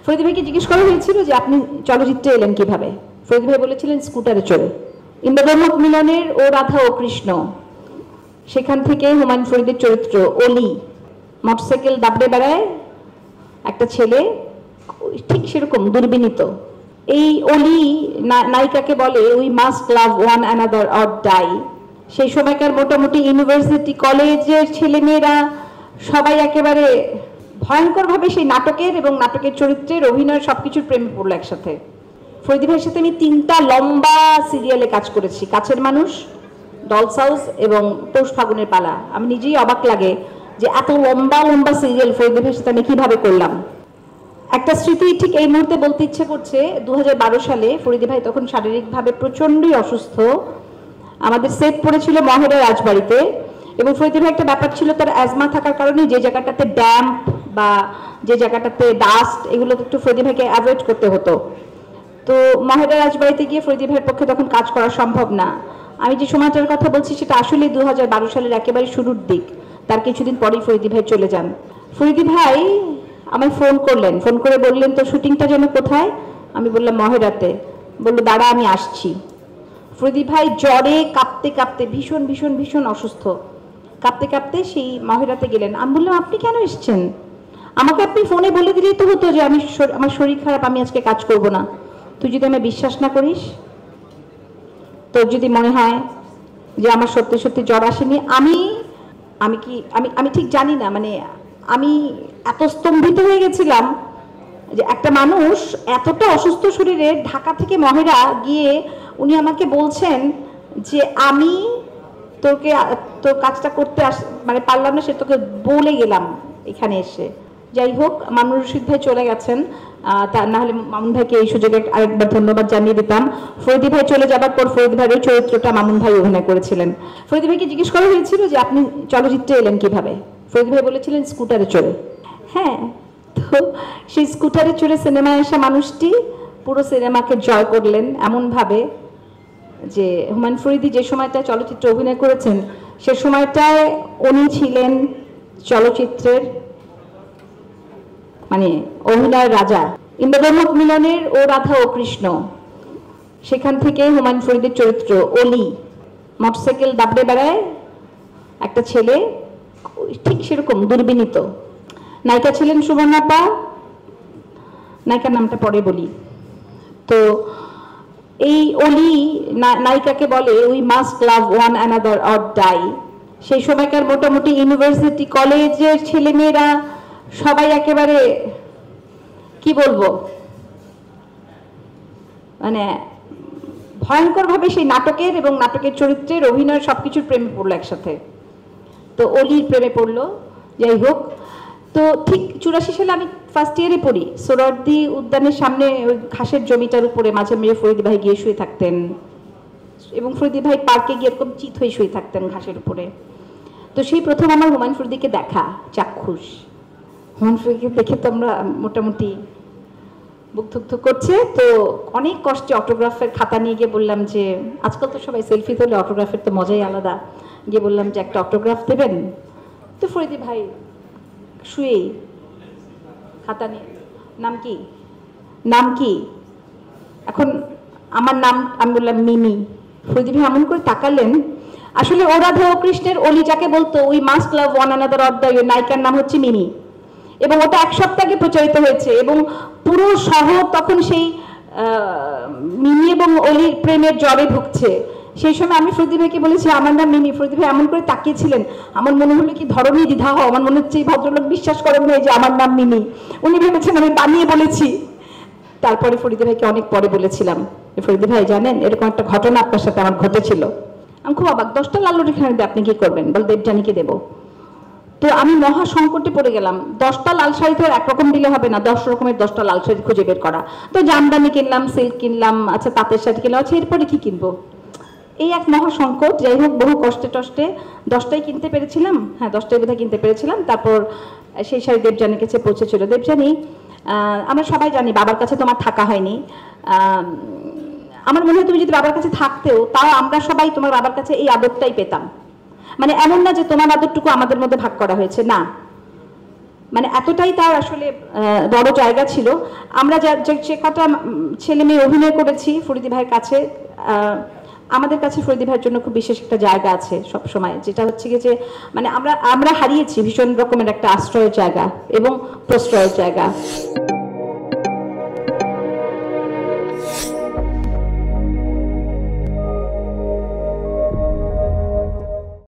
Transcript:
ফরিদি ভাইকে জিজ্ঞেস করা হয়েছিল যে আপনি চলচ্চিত্রে এলেন কিভাবে। ফরিদি ভাই বলেছিলেন স্কুটারে চড়ে। ইন্দ্রধর্মক মিলনের ও রাধা ও কৃষ্ণ, সেখান থেকে হুমায়ুন ফরিদের চরিত্র অলি, মোটরসাইকেল দাবড়ে বেড়ায় একটা ছেলে, ঠিক সেরকম দুর্বিনীত। এই অলি নায়িকাকে বলে we must love one another or die. সেই সময়কার মোটামুটি ইউনিভার্সিটি কলেজের ছেলেমেয়েরা সবাই একেবারে ভয়ঙ্করভাবে সেই নাটকের এবং নাটকের চরিত্রের অভিনয় সবকিছুর প্রেমে পড়লো একসাথে। ফরিদি ভাইয়ের সাথে আমি 3টা লম্বা সিরিয়ালে কাজ করেছি, কাছের মানুষ, ডলস হাউস এবং পৌষ ফাগুনের পালা। আমি নিজেই অবাক লাগে যে এত লম্বা লম্বা সিরিয়াল ফরিদি ভাইয়ের সাথে আমি কিভাবে করলাম। একটা স্মৃতি ঠিক এই মুহূর্তে বলতে ইচ্ছে করছে। 2012 সালে ফরিদি ভাই তখন শারীরিকভাবে প্রচণ্ডই অসুস্থ। আমাদের সেট পড়েছিল মহেরা রাজবাড়িতে, এবং ফরিদি ভাই একটা ব্যাপার ছিল, তার অ্যাজমা থাকার কারণে যে জায়গাটাতে ড্যাম্প বা যে জায়গাটাতে ডাস্ট, এগুলো একটু ফরিদি ভাইকে অ্যাভয়েড করতে হতো। তো মহেরা রাজবাড়িতে গিয়ে ফরিদি ভাইয়ের পক্ষে তখন কাজ করা সম্ভব না। আমি যে সময়টার কথা বলছি সেটা আসলে 2012 সালের একেবারে শুরুর দিক। তার কিছুদিন পরেই ফরিদি ভাই চলে যান। ফরিদি ভাই আমায় ফোন করলেন, ফোন করে বললেন তো শুটিংটা যেন কোথায়। আমি বললাম মহেরাতে। বললো দাঁড়া আমি আসছি। ফরিদি ভাই জ্বরে কাঁপতে কাঁপতে, ভীষণ ভীষণ ভীষণ অসুস্থ, কাঁপতে কাঁপতে সেই মহেরাতে গেলেন। আমি বললাম আপনি কেন এসছেন? আমাকে আপনি ফোনে বলে দিলেই তো হতো যে আমার শরীর খারাপ, আমি আজকে কাজ করব না। তুই যদি আমায় বিশ্বাস না করিস, তোর যদি মনে হয় যে আমার সত্যি সত্যি জ্বর আসেনি, আমি ঠিক জানি না, মানে আমি এত স্তম্ভিত হয়ে গেছিলাম যে একটা মানুষ এতটা অসুস্থ শরীরে ঢাকা থেকে মহেরা গিয়ে উনি আমাকে বলছেন যে আমি তোর কাজটা করতে মানে পারলাম না, সে তোকে বলে গেলাম এখানে এসে। যাই হোক, মামুনুর রশিদ ভাই চলে গেছেন, তা না হলে মামুন ভাইকে এই সুযোগে আরেকবার ধন্যবাদ জানিয়ে দিতাম। ফরিদি ভাই চলে যাবার পর ফরিদি ভাইয়ের চরিত্রটা মামুন ভাই অভিনয় করেছিলেন। ফরিদি ভাইকে জিজ্ঞেস করা হয়েছিল যে আপনি চলচ্চিত্রে এলেন কিভাবে। ফরিদি ভাই বলেছিলেন স্কুটারে চড়ে। হ্যাঁ, তো সেই স্কুটারে চড়ে সিনেমায় আসা মানুষটি পুরো সিনেমাকে জয় করলেন এমনভাবে যে হুমায়ুন ফরিদি যে সময়টা চলচ্চিত্রে অভিনয় করেছেন সে সময়টায় উনি ছিলেন চলচ্চিত্রের মানে অভিনয়ের রাজা। ইন্দ্রধর্মক মিলনের ও রাধা ও কৃষ্ণ, সেখান থেকে হুমায়ুন ফরিদের চরিত্র অলি, মোটরসাইকেল দাবড়ে বেড়ায় একটা ছেলে, ঠিক সেরকম দুর্বিনীত। নায়িকা ছিলেন সুবর্ণাপা, নায়িকার নামটা পরে বলি। তো এই অলি নায়িকাকে বলে we must love one another or die. সেই সময়কার মোটামুটি ইউনিভার্সিটি কলেজের ছেলেমেয়েরা সবাই একেবারে কি বলবো, মানে ভয়ঙ্করভাবে সেই নাটকের এবং নাটকের চরিত্রের অভিনয় সবকিছুর প্রেমে পড়লো একসাথে। তো অলির প্রেমে পড়লো। যাই হোক, তো ঠিক 84 সালে আমি ফার্স্ট ইয়ারে পড়ি। সোহরাওয়ার্দী উদ্যানের সামনে ওই ঘাসের জমিটার উপরে মাঝে মাঝে ফরিদি ভাই গিয়ে শুয়ে থাকতেন, এবং ফরিদি ভাই পার্কে গিয়ে এরকম চিত হয়ে শুয়ে থাকতেন ঘাসের উপরে। তো সেই প্রথম আমার হুমায়ুন ফরিদিকে দেখা চাক্ষুষ। হুমায়ুন ফরিদিকে দেখে তো আমরা মোটামুটি বুক ধুক করছে। তো অনেক কষ্টে অটোগ্রাফের খাতা নিয়ে গিয়ে বললাম যে আজকাল তো সবাই সেলফি তোলে, অটোগ্রাফের তো মজাই আলাদা। গিয়ে বললাম যে একটা অটোগ্রাফ দেবেন। তো ফরিদি ভাই শুয়ে খাতা নিয়ে, নাম কি এখন আমার নাম, আমি বললাম মিমি। ফরিদি ভাই এমন করে তাকালেন, আসলে ও রাধা ও কৃষ্ণের অলি যাকে বলতো we must love one another or die, নায়িকার নাম হচ্ছে মিমি, এবং ওটা 1 সপ্তাহ আগে প্রচারিত হয়েছে, এবং পুরো শহর তখন সেই মিমি এবং অলির প্রেমের জ্বরে ভুগছে। সেই সময় আমি ফরিদি ভাইকে বলেছি আমার নাম মিমি। ফরিদি ভাই এমন করে তাকিয়েছিলেন, আমার মনে হলো কি ধরনী দ্বিধা হয়, আমার মনে হচ্ছে এই ভদ্রলোক বিশ্বাস করেন না যে আমার নাম মিমি, উনি ভেবেছেন আমি বানিয়ে বলেছি। তারপরে ফরিদি ভাইকে অনেক পরে বলেছিলাম, ফরিদি ভাই জানেন এরকম একটা ঘটনা আপনার সাথে আমার ঘটেছিল। আমি খুব অবাক, 10টা লাল রেখানে আপনি কি করবেন? বল দেবযানীকে দেবো। তো আমি মহা সংকটে পড়ে গেলাম, 10টা লাল শাড়ি তো একরকম দিলে হবে না, 10 রকমের 10টা লাল শাড়ি খুঁজে বের করা। তো জামদানি কিনলাম, সিল্ক কিনলাম, আচ্ছা তাঁতের শাড়ি কিনলাম, আচ্ছা এরপরে কি কিনবো, এই এক মহা সংকট। যাই হোক, বহু কষ্টে টষ্টে 10টাই কিনতে পেরেছিলাম, হ্যাঁ 10টাই বোধহয় কিনতে পেরেছিলাম। তারপর সেই শাড়ি দেবযানীর কাছে পৌঁছেছিল। দেবযানী, আমরা সবাই জানি বাবার কাছে তোমার থাকা হয়নি, আমার মনে হয় তুমি যদি বাবার কাছে থাকতেও তাও আমরা সবাই তোমার বাবার কাছে এই আদরটাই পেতাম। মানে এমন না যে তোমার আদরটুকু আমাদের মধ্যে ভাগ করা হয়েছে, না, মানে এতটাই তার আসলে বড় জায়গা ছিল। আমরা যে কটা ছেলে মেয়ে অভিনয় করেছি ফরিদী ভাইয়ের কাছে, আমাদের কাছে ফরিদী ভাইয়ের জন্য খুব বিশেষ একটা জায়গা আছে সব সময়, যেটা হচ্ছে কি যে মানে আমরা হারিয়েছি ভীষণ রকমের একটা আশ্রয়ের জায়গা এবং প্রশ্রয়ের জায়গা।